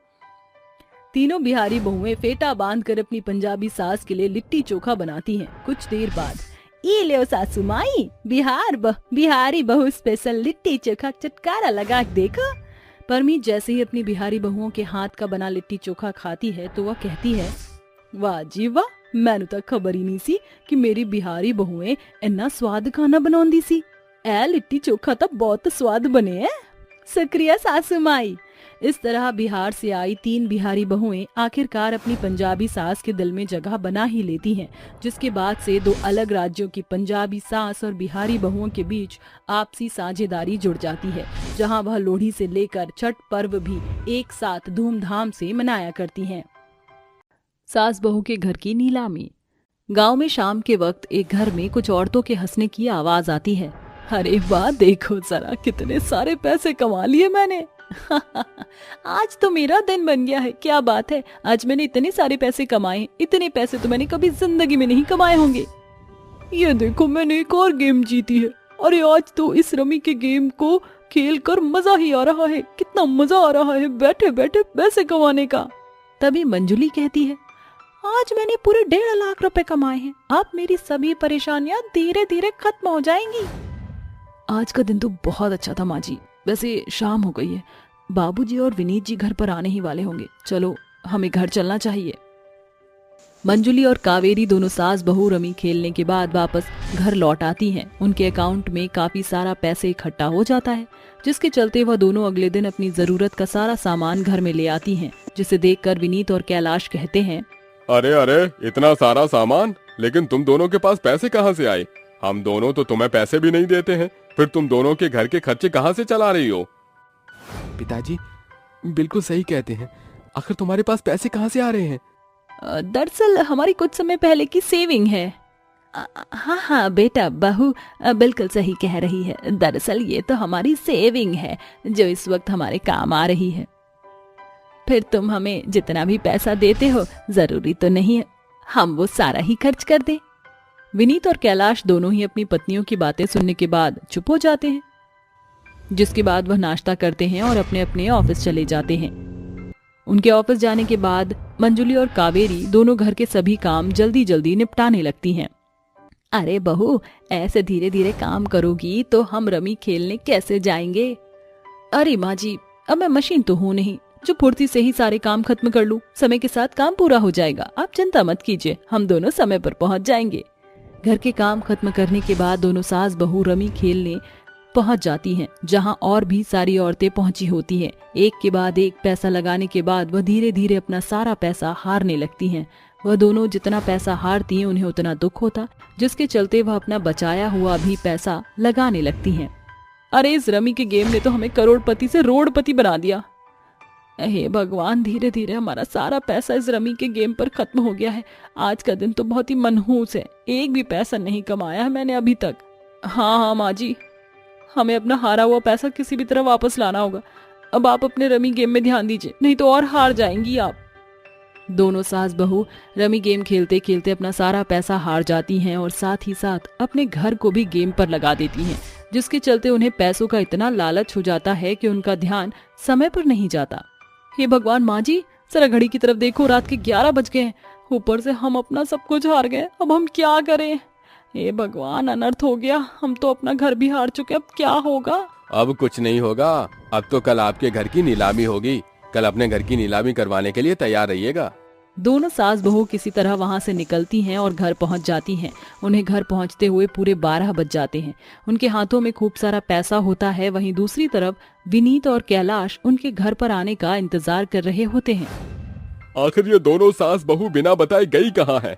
तीनों बिहारी बहुएं फेटा बांधकर अपनी पंजाबी सास के लिए लिट्टी चोखा बनाती हैं। कुछ देर बाद, ये ले सासू माई, बिहारी बहू स्पेशल लिट्टी चोखा चटकारा लगा के देखो। परमीत जैसे ही अपनी बिहारी बहुओं के हाथ का बना लिट्टी चोखा खाती है तो वह कहती है, वाह जी वाह, मैनू तो खबर ही नहीं सी कि मेरी बिहारी बहुएं इन्ना स्वाद खाना बनाउंदी सी। ए लिट्टी चोखा तो बहुत स्वाद बने है। शुक्रिया सासू माई। इस तरह बिहार से आई 3 बिहारी बहुएं आखिरकार अपनी पंजाबी सास के दिल में जगह बना ही लेती हैं, जिसके बाद से 2 अलग राज्यों की पंजाबी सास और बिहारी बहुओं के बीच आपसी साझेदारी जुड़ जाती है, जहां वह लोहड़ी से लेकर छठ पर्व भी एक साथ धूमधाम से मनाया करती हैं। सास बहू के घर की नीलामी। गांव में शाम के वक्त एक घर में कुछ औरतों के हंसने की आवाज आती है। अरे वाह, देखो जरा कितने सारे पैसे कमा लिए मैंने। आज तो मेरा दिन बन गया है। क्या बात है, आज मैंने इतने सारे पैसे कमाए। इतने पैसे तो मैंने कभी जिंदगी में नहीं कमाए होंगे। ये देखो, मैंने एक और गेम जीती है। अरे आज तो इस रमी के गेम को खेल कर मजा ही आ रहा है। कितना मजा आ रहा है बैठे बैठे पैसे कमाने का। तभी मंजुली कहती है, आज मैंने पूरे 1.5 लाख रुपए कमाए हैं। अब मेरी सभी परेशानियां धीरे धीरे खत्म हो जाएंगी। आज का दिन तो बहुत अच्छा था माँ जी। वैसे शाम हो गई है, बाबूजी और विनीत जी घर पर आने ही वाले होंगे। चलो हमें घर चलना चाहिए। मंजुली और कावेरी दोनों सास बहू रमी खेलने के बाद वापस घर लौट आती हैं। उनके अकाउंट में काफी सारा पैसे इकट्ठा हो जाता है, जिसके चलते वह दोनों अगले दिन अपनी जरूरत का सारा सामान घर में ले आती हैं, जिसे देखकर विनीत और कैलाश कहते हैं, अरे अरे, इतना सारा सामान, लेकिन तुम दोनों के पास पैसे कहाँ से आए? हम दोनों तो तुम्हें पैसे भी नहीं देते हैं, फिर तुम दोनों के घर के खर्चे कहाँ से चला रही हो? पिताजी बिल्कुल सही कहते हैं, आखिर तुम्हारे पास पैसे कहाँ से आ रहे हैं? दरअसल हमारी कुछ समय पहले की सेविंग है। हाँ हाँ बेटा, बहू बिल्कुल सही कह रही है। दरअसल ये तो हमारी सेविंग है जो इस वक्त हमारे काम आ रही है। फिर तुम हमें जितना भी पैसा देते हो, जरूरी तो नहीं है हम वो सारा ही खर्च कर दें। विनीत और कैलाश दोनों ही अपनी पत्नियों की बातें सुनने के बाद चुप हो जाते हैं, जिसके बाद वह नाश्ता करते हैं और अपने अपने ऑफिस चले जाते हैं। उनके ऑफिस जाने के बाद मंजुली और कावेरी दोनों घर के सभी काम जल्दी जल्दी निपटाने लगती हैं। अरे बहू, ऐसे धीरे धीरे काम करोगी तो हम रमी खेलने कैसे जाएंगे? अरे माँ जी, अब मैं मशीन तो हूँ नहीं जो फुर्ती से ही सारे काम खत्म कर लूं। समय के साथ काम पूरा हो जाएगा, आप चिंता मत कीजिए, हम दोनों समय पर पहुंच जाएंगे। घर के काम खत्म करने के बाद दोनों सास बहू रमी खेलने पहुंच जाती हैं, जहां और भी सारी औरतें पहुंची होती हैं। एक के बाद एक पैसा लगाने के बाद वह धीरे धीरे अपना सारा पैसा हारने लगती हैं। वह दोनों जितना पैसा हारती हैं उन्हें उतना दुख होता, जिसके चलते वह अपना बचाया हुआ भी पैसा लगाने लगती हैं। अरे इस रमी के गेम ने तो हमें करोड़पति से रोडपति बना दिया। हे भगवान, धीरे धीरे हमारा सारा पैसा इस रमी के गेम पर खत्म हो गया है। आज का दिन तो बहुत ही मनहूस है, एक भी पैसा नहीं कमाया है मैंने अभी तक। हाँ माँ जी, हमें अपना हारा हुआ पैसा किसी भी तरह वापस लाना होगा। अब आप अपने रमी गेम में ध्यान दीजिए, नहीं तो और हार जाएंगी आप। दोनों सास बहू रमी गेम खेलते खेलते अपना सारा पैसा हार जाती हैं और साथ ही साथ अपने घर को भी गेम पर लगा देती हैं, जिसके चलते उन्हें पैसों का इतना लालच हो जाता है कि उनका ध्यान समय पर नहीं जाता। हे भगवान माँ जी, जरा घड़ी की तरफ देखो, रात के 11 बज गए हैं। ऊपर से हम अपना सब कुछ हार गए, अब हम क्या करें? हे भगवान, अनर्थ हो गया, हम तो अपना घर भी हार चुके, अब क्या होगा? अब कुछ नहीं होगा, अब तो कल आपके घर की नीलामी होगी। कल अपने घर की नीलामी करवाने के लिए तैयार रहिएगा। दोनों सास बहू किसी तरह वहां से निकलती हैं और घर पहुंच जाती हैं। उन्हें घर पहुंचते हुए पूरे 12 बज जाते हैं। उनके हाथों में खूब सारा पैसा होता है। वहीं दूसरी तरफ विनीत और कैलाश उनके घर पर आने का इंतजार कर रहे होते हैं। आखिर ये दोनों सास बहू बिना बताए गई कहाँ है?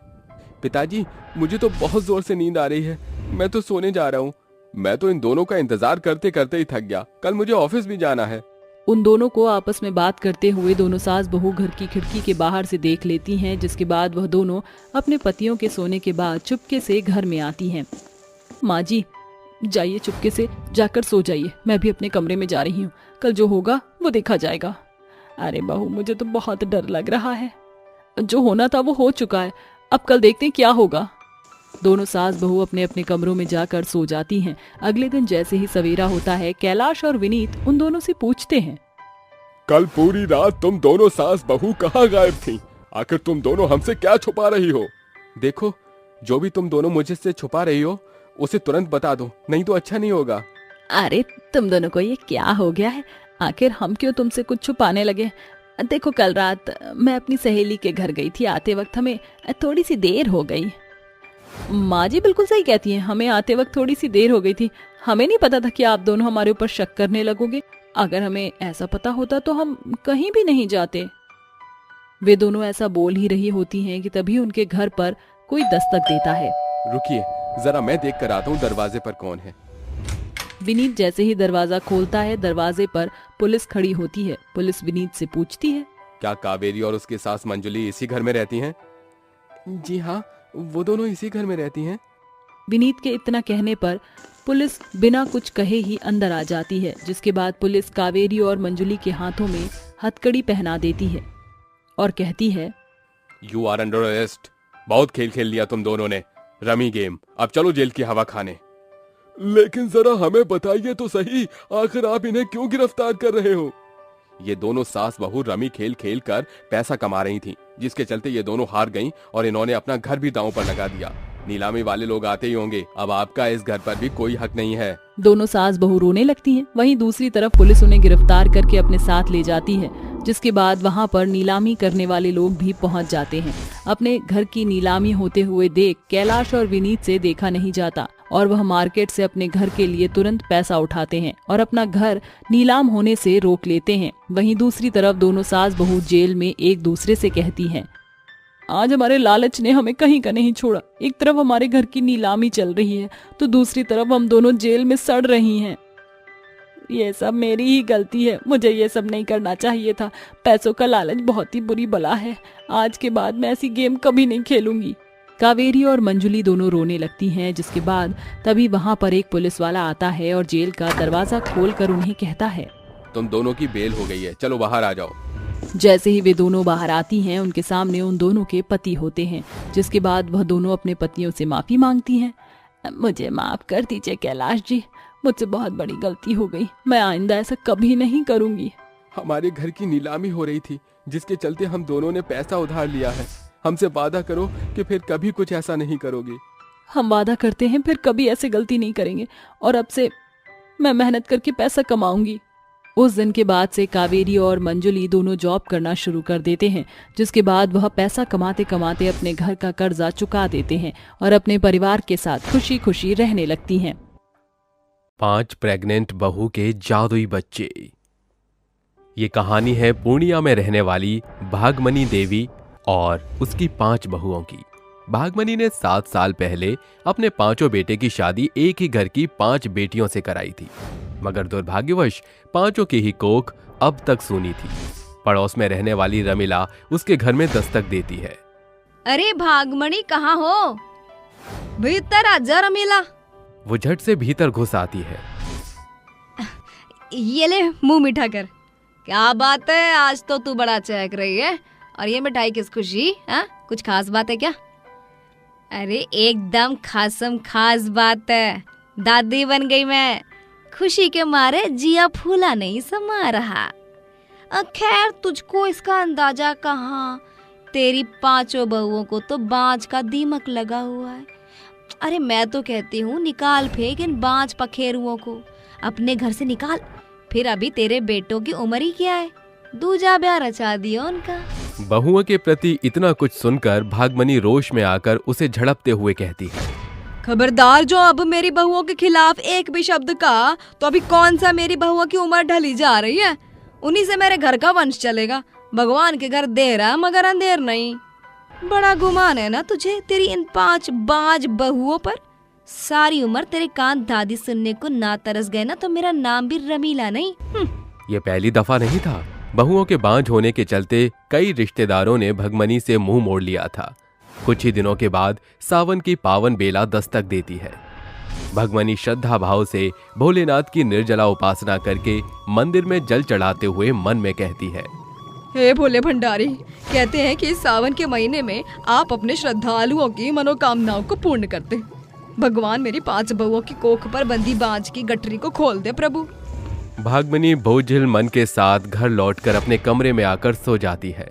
पिताजी, मुझे तो बहुत जोर से नींद आ रही है, मैं तो सोने जा रहा हूँ। मैं तो इन दोनों का इंतजार करते करते ही थक गया, कल मुझे ऑफिस भी जाना है। उन दोनों को आपस में बात करते हुए दोनों सास बहू घर की खिड़की के बाहर से देख लेती हैं, जिसके बाद वह दोनों अपने पतियों के सोने के बाद चुपके से घर में आती हैं। माँ जी, जाइए, चुपके से जाकर सो जाइए, मैं भी अपने कमरे में जा रही हूँ, कल जो होगा वो देखा जाएगा। अरे बहू, मुझे तो बहुत डर लग रहा है, जो होना था वो हो चुका है, अब कल देखते हैं क्या होगा। दोनों सास बहू अपने अपने कमरों में जाकर सो जाती हैं। अगले दिन जैसे ही सवेरा होता है, कैलाश और विनीत उन दोनों से पूछते हैं, कल पूरी रात तुम दोनों सास बहू कहाँ गायब थीं? आखिर तुम दोनों हमसे क्या छुपा रही हो? देखो, जो भी तुम दोनों मुझसे छुपा रही हो उसे तुरंत बता दो, नहीं तो अच्छा नहीं होगा। अरे तुम दोनों को ये क्या हो गया है? आखिर हम क्यों तुमसे कुछ छुपाने लगे? देखो, कल रात मैं अपनी सहेली के घर गई थी, आते वक्त हमें थोड़ी सी देर हो गई। माँ जी बिल्कुल सही कहती हैं, हमें आते वक्त थोड़ी सी देर हो गई थी, हमें नहीं पता था कि आप दोनों हमारे ऊपर शक करने लगोगे। अगर हमें ऐसा पता होता तो हम कहीं भी नहीं जाते। वे दोनों ऐसा बोल ही रही होती हैं कि तभी उनके घर पर कोई दस्तक देता है। रुकिए, जरा मैं देख कर आता हूँ दरवाजे पर कौन है। विनीत जैसे ही दरवाजा खोलता है, दरवाजे पर पुलिस खड़ी होती है। पुलिस विनीत से पूछती है, क्या कावेरी और उसकी सास मंजुली इसी घर में रहती हैं? जी हाँ, वो दोनों इसी घर में रहती हैं। विनीत के इतना कहने पर पुलिस बिना कुछ कहे ही अंदर आ जाती है, जिसके बाद पुलिस कावेरी और मंजुली के हाथों में हथकड़ी पहना देती है और कहती है, यू आर अंडर अरेस्ट। बहुत खेल खेल लिया तुम दोनों ने, रमी गेम। अब चलो जेल की हवा खाने। लेकिन जरा हमें बताइए तो सही, आखिर आप इन्हें क्यों गिरफ्तार कर रहे हो? ये दोनों सास बहू रमी खेल खेल कर पैसा कमा रही थी, जिसके चलते ये दोनों हार गईं और इन्होंने अपना घर भी दांव पर लगा दिया। नीलामी वाले लोग आते ही होंगे, अब आपका इस घर पर भी कोई हक नहीं है। दोनों सास बहू रोने लगती हैं। वहीं दूसरी तरफ पुलिस उन्हें गिरफ्तार करके अपने साथ ले जाती है, जिसके बाद वहां पर नीलामी करने वाले लोग भी पहुंच जाते हैं। अपने घर की नीलामी होते हुए देख कैलाश और विनीत से देखा नहीं जाता और वह मार्केट से अपने घर के लिए तुरंत पैसा उठाते हैं और अपना घर नीलाम होने से रोक लेते हैं। वहीं दूसरी तरफ दोनों सास बहू जेल में एक दूसरे से कहती हैं, आज हमारे लालच ने हमें कहीं का नहीं छोड़ा। एक तरफ हमारे घर की नीलामी चल रही है तो दूसरी तरफ हम दोनों जेल में सड़ रही हैं। ये सब मेरी ही गलती है, मुझे ये सब नहीं करना चाहिए था। पैसों का लालच बहुत ही बुरी बला है। आज के बाद मैं ऐसी गेम कभी नहीं खेलूंगी। कावेरी और मंजुली दोनों रोने लगती हैं, जिसके बाद तभी वहां पर एक पुलिस वाला आता है और जेल का दरवाजा खोलकर उन्हें कहता है, तुम दोनों की बेल हो गई है, चलो बाहर आ जाओ। जैसे ही वे दोनों बाहर आती हैं, उनके सामने उन दोनों के पति होते हैं, जिसके बाद वह दोनों अपने पतियों से माफी मांगती हैं। मुझे माफ कर दीजिए कैलाश जी, मुझसे बहुत बड़ी गलती हो गई। मैं आइंदा ऐसा कभी नहीं करूंगी। हमारे घर की नीलामी हो रही थी, जिसके चलते हम दोनों ने पैसा उधार लिया है। हमसे वादा करो कि फिर कभी कुछ ऐसा नहीं करोगे। हम वादा करते हैं फिर कभी ऐसे गलती नहीं करेंगे और अब से मैं मेहनत करके पैसा कमाऊंगी। उस दिन के बाद से कावेरी और मंजुली दोनों जॉब करना शुरू कर देते हैं, जिसके बाद वह पैसा कमाते कमाते अपने घर का कर्जा चुका देते हैं और अपने परिवार के साथ खुशी खुशी रहने लगती हैं। 5 प्रेग्नेंट बहू के जादुई बच्चे। ये कहानी है पूर्णिया में रहने वाली भागमनी देवी और उसकी 5 बहुओं की। भागमनी ने 7 साल पहले अपने 5 बेटे की शादी एक ही घर की 5 बेटियों से कराई थी, मगर दुर्भाग्यवश 5 की ही कोख अब तक सूनी थी। पड़ोस में रहने वाली रमीला उसके घर में दस्तक देती है। अरे भागमणी कहाँ हो? भीतर आजा रमीला। वो झट से भीतर घुस आती है। ये ले मुंह मीठा कर। क्या बात है, आज तो तू बड़ा चहक रही है। और ये मिठाई किस खुशी? हाँ, कुछ खास बात है क्या? अरे एकदम खासम खास बात है। दादी बन गई मैं। खुशी के मारे जिया फूला नहीं समा रहा। खैर तुझको इसका अंदाजा कहाँ? तेरी 5 बहुओं को तो बाज का दीमक लगा हुआ है। अरे मैं तो कहती हूँ निकाल फेंक इन बाज पखेरुओं को, अपने घर से निकाल। फिर अभी तेरे बेटों की उम्र ही क्या है, दूजा ब्याह रचा दिया उनका। बहुओं के प्रति इतना कुछ सुनकर भागमनी रोष में आकर उसे झड़पते हुए कहती है, खबरदार जो अब मेरी बहुओं के खिलाफ एक भी शब्द का, तो अभी कौन सा मेरी बहुओं की उम्र ढली जा रही है, उन्हीं से मेरे घर का वंश चलेगा। भगवान के घर देर है मगर अंधेर नहीं। बड़ा गुमान है ना तुझे तेरी इन 5 बाज बहुओं पर। सारी उम्र तेरे कान दादी सुनने को ना तरस गए ना तो मेरा नाम भी रमीला नहीं। ये पहली दफा नहीं था। बहुओं के बांझ होने के चलते कई रिश्तेदारों ने भगमनी से मुंह मोड़ लिया था। कुछ ही दिनों के बाद सावन की पावन बेला दस्तक देती है। भगमनी श्रद्धा भाव से भोलेनाथ की निर्जला उपासना करके मंदिर में जल चढ़ाते हुए मन में कहती है, हे भोले भंडारी, कहते हैं कि इस सावन के महीने में आप अपने श्रद्धालुओं की मनोकामनाओं को पूर्ण करते हैं। भगवान मेरी 5 बहुओं की कोख पर बंदी बाज की गठरी को खोल दे प्रभु। भागमनी बोझिल मन के साथ घर लौटकर अपने कमरे में आकर सो जाती है।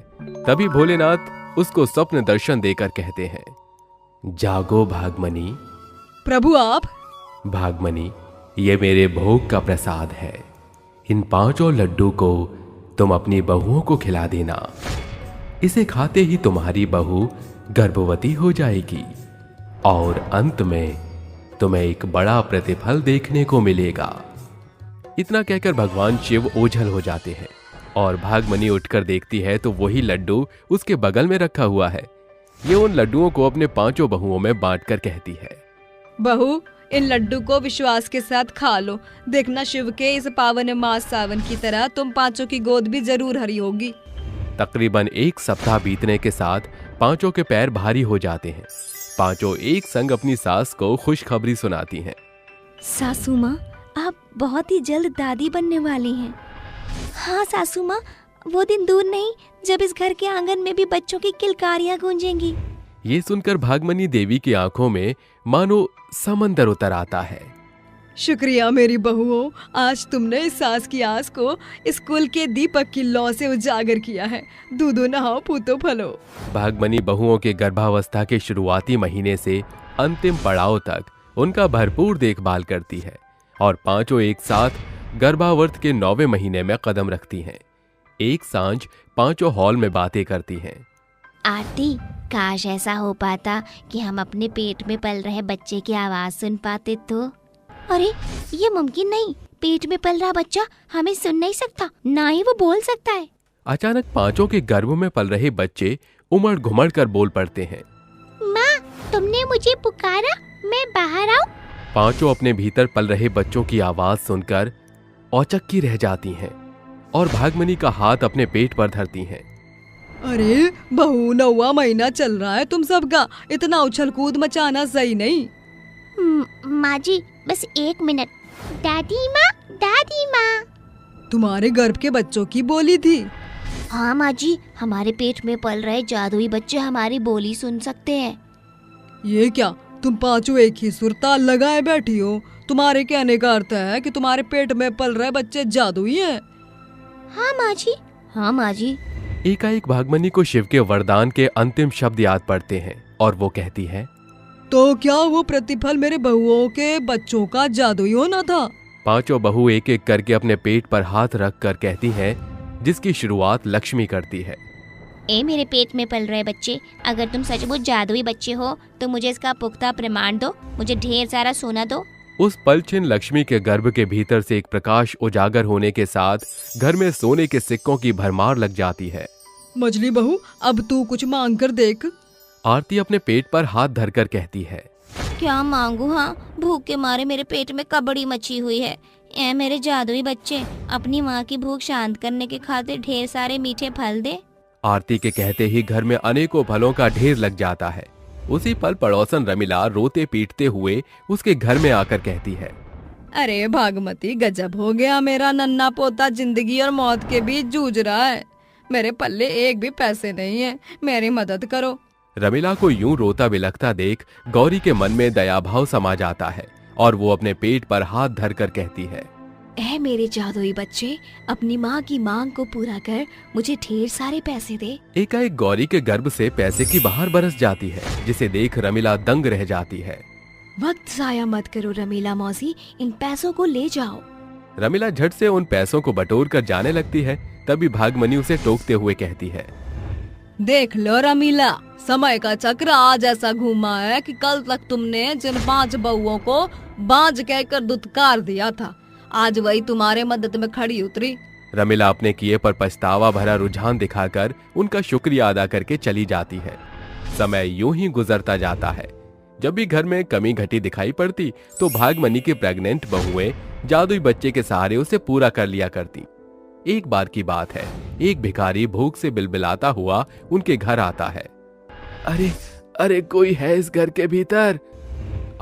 तभी भोलेनाथ उसको स्वप्न दर्शन देकर कहते हैं, जागो भागमनी। प्रभु आप? भागमनी, ये मेरे भोग का प्रसाद है। इन 5 लड्डू को तुम अपनी बहुओं को खिला देना। इसे खाते ही तुम्हारी बहू गर्भवती हो जाएगी और अंत में तुम्हें एक बड़ा प्रतिफल देखने को मिलेगा। इतना कहकर भगवान शिव ओझल हो जाते हैं और भागमनी उठकर देखती है तो वही लड्डू उसके बगल में रखा हुआ है। ये उन लड्डुओं को अपने 5 बहुओं में बांटकर कहती है, बहू, इन लड्डू को विश्वास के साथ खा लो। देखना शिव के इस पावन मास सावन की तरह तुम 5 की गोद भी जरूर हरी होगी। तकरीबन 1 सप्ताह बीतने के साथ 5 के पैर भारी हो जाते हैं। 5 एक संग अपनी सास को खुशखबरी सुनाती हैं। सासू माँ, आप बहुत ही जल्द दादी बनने वाली हैं। हाँ सासू माँ, वो दिन दूर नहीं जब इस घर के आंगन में भी बच्चों की किलकारियाँ गूंजेंगी। ये सुनकर भागमनी देवी की आंखों में मानो समंदर उतर आता है। शुक्रिया मेरी बहुओं, आज तुमने इस सास की आस को स्कूल के दीपक की लौ से उजागर किया है। दूधो नहाओ पूतो फलो। भागमनी बहुओं के गर्भावस्था के शुरुआती महीने से अंतिम पड़ाव तक उनका भरपूर देखभाल करती है और 5 एक साथ गर्भावर्त के 9वें महीने में कदम रखती हैं। एक सांझ 5 हॉल में बातें करती हैं। आरती, काश ऐसा हो पाता कि हम अपने पेट में पल रहे बच्चे की आवाज सुन पाते तो। अरे ये मुमकिन नहीं, पेट में पल रहा बच्चा हमें सुन नहीं सकता, ना ही वो बोल सकता है। अचानक 5 के गर्भ में पल रहे बच्चे उमड़ घुमड़ कर बोल पड़ते हैं। माँ, तुमने मुझे पुकारा, मैं बाहर आऊं? 5 अपने भीतर पल रहे बच्चों की आवाज सुनकर औचक्की रह जाती हैं और भागमनी का हाथ अपने पेट पर धरती हैं। अरे बहू, 9वां महीना चल रहा है, तुम सबका इतना उछल कूद मचाना सही नहीं। माँ जी, बस 1 मिनट। दादी माँ, दादी माँ। तुम्हारे गर्भ के बच्चों की बोली थी? हाँ माँ जी, हमारे पेट में पल रहे जादुई बच्चे हमारी बोली सुन सकते हैं। ये क्या, तुम 5 एक ही सुर ताल लगाए बैठी हो? तुम्हारे कहने का अर्थ है कि तुम्हारे पेट में पल रहे बच्चे जादुई हैं? हाँ माँ जी, हाँ माँ जी। एकाएक भागमनी को शिव के वरदान के अंतिम शब्द याद पड़ते हैं और वो कहती है, तो क्या वो प्रतिफल मेरे बहुओं के बच्चों का जादुई होना था? 5 बहू एक एक करके अपने पेट पर हाथ रख कर कहती हैं, जिसकी शुरुआत लक्ष्मी करती है। ए मेरे पेट में पल रहे बच्चे, अगर तुम सचमुच जादुई बच्चे हो तो मुझे इसका पुख्ता प्रमाण दो, मुझे ढेर सारा सोना दो। उस पलछिन लक्ष्मी के गर्भ के भीतर से एक प्रकाश उजागर होने के साथ घर में सोने के सिक्कों की भरमार लग जाती है। मछली बहू, अब तू कुछ मांग कर देख। आरती अपने पेट पर हाथ धरकर कहती है, क्या मांगू? हाँ, भूख के मारे मेरे पेट में कबड़ी मची हुई है। ए मेरे जादुई बच्चे, अपनी माँ की भूख शांत करने के खातिर ढेर सारे मीठे फल दे। आरती के कहते ही घर में अनेकों फलों का ढेर लग जाता है। उसी पल पड़ोसन रमीला रोते पीटते हुए उसके घर में आकर कहती है, अरे भागमती, गजब हो गया, मेरा नन्ना पोता जिंदगी और मौत के बीच जूझ रहा है। मेरे पल्ले एक भी पैसे नहीं है, मेरी मदद करो। रमीला को यूं रोता बिलखता देख गौरी के मन में दयाभाव समा जाता है और वो अपने पेट पर हाथ धरकर कहती है, ऐ मेरे जादुई बच्चे, अपनी माँ की मांग को पूरा कर मुझे ढेर सारे पैसे दे। एकाएक गौरी के गर्भ से पैसे की बहार बरस जाती है, जिसे देख रमीला दंग रह जाती है। वक्त जाया मत करो रमीला मौसी, इन पैसों को ले जाओ। रमीला झट से उन पैसों को बटोर कर जाने लगती है। तभी भागमनी उसे टोकते हुए कहती है, देख लो रमीला, समय का चक्र आज ऐसा घूमा है कि कल तक तुमने जिन 5 बहुओं को बांझ कहकर दुत्कार दिया था, आज वही तुम्हारे मदद में खड़ी उतरी। रमीला अपने किए पर पछतावा भरा रुझान दिखाकर उनका शुक्रिया अदा करके चली जाती है। समय यूं ही गुजरता जाता है। जब भी घर में कमी घटी दिखाई पड़ती तो भागमनी की प्रेग्नेंट बहुएं जादुई बच्चे के सहारे उसे पूरा कर लिया करती। एक बार की बात है, एक भिखारी भूख से बिलबिलाता हुआ उनके घर आता है। अरे अरे, कोई है इस घर के भीतर?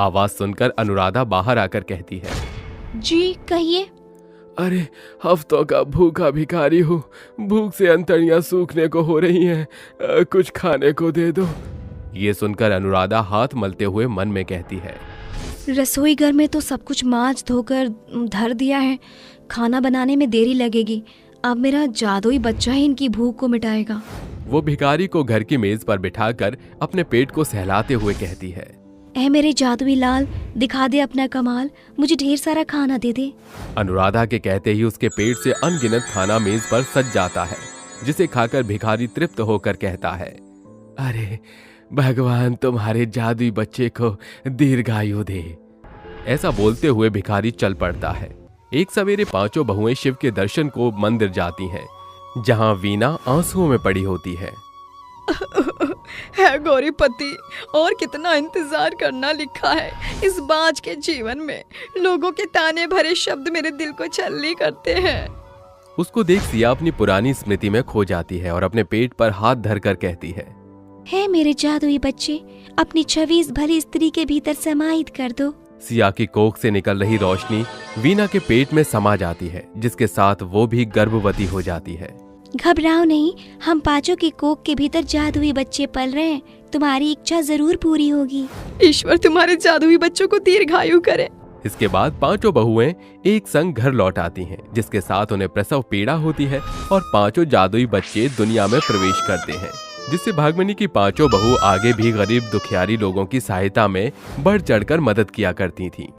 आवाज सुनकर अनुराधा बाहर आकर कहती है, जी कहिए। अरे, हफ्तों का भूखा भिखारी हूँ, भूख से अंतड़ियां सूखने को हो रही हैं, कुछ खाने को दे दो। ये सुनकर अनुराधा हाथ मलते हुए मन में कहती है, रसोई घर में तो सब कुछ मांज धोकर धर दिया है, खाना बनाने में देरी लगेगी। अब मेरा जादुई बच्चा ही इनकी भूख को मिटाएगा। वो भिखारी को घर की मेज पर बिठाकर अपने पेट को सहलाते हुए कहती है, ऐ मेरे जादुई लाल, दिखा दे अपना कमाल, मुझे ढेर सारा खाना दे दे। अनुराधा के कहते ही उसके पेट से अनगिनत खाना मेज पर सज जाता है, जिसे खाकर भिखारी तृप्त होकर कहता है, अरे भगवान तुम्हारे जादुई बच्चे को दीर्घायु दे। ऐसा बोलते हुए भिखारी चल पड़ता है। एक सवेरे पांचों बहुएं शिव के दर्शन को मंदिर जाती हैं, जहां वीना आंसुओं में पड़ी होती है। है गौरीपति, और कितना इंतजार करना लिखा है इस बाज के जीवन में। लोगों के ताने भरे शब्द मेरे दिल को छलनी करते हैं। उसको देख सिया अपनी पुरानी स्मृति में खो जाती है और अपने पेट पर हाथ धरकर कहती है मेरे जादुई बच्चे, अपनी छवि इस भली स्त्री के भीतर समाहित कर दो। सिया की कोख से निकल रही रोशनी वीना के पेट में समा जाती है, जिसके साथ वो भी गर्भवती हो जाती है। घबराओ नहीं, हम पांचों की कोख के भीतर जादुई बच्चे पल रहे हैं। तुम्हारी इच्छा जरूर पूरी होगी। ईश्वर तुम्हारे जादुई बच्चों को दीर्घायु करे। इसके बाद पांचों बहुएं एक संग घर लौट आती हैं, जिसके साथ उन्हें प्रसव पीड़ा होती है और पांचों जादुई बच्चे दुनिया में प्रवेश करते हैं, जिससे भागमनी की पांचों बहू आगे भी गरीब दुखियारी लोगों की सहायता में बढ़ चढ़कर मदद किया करती थीं।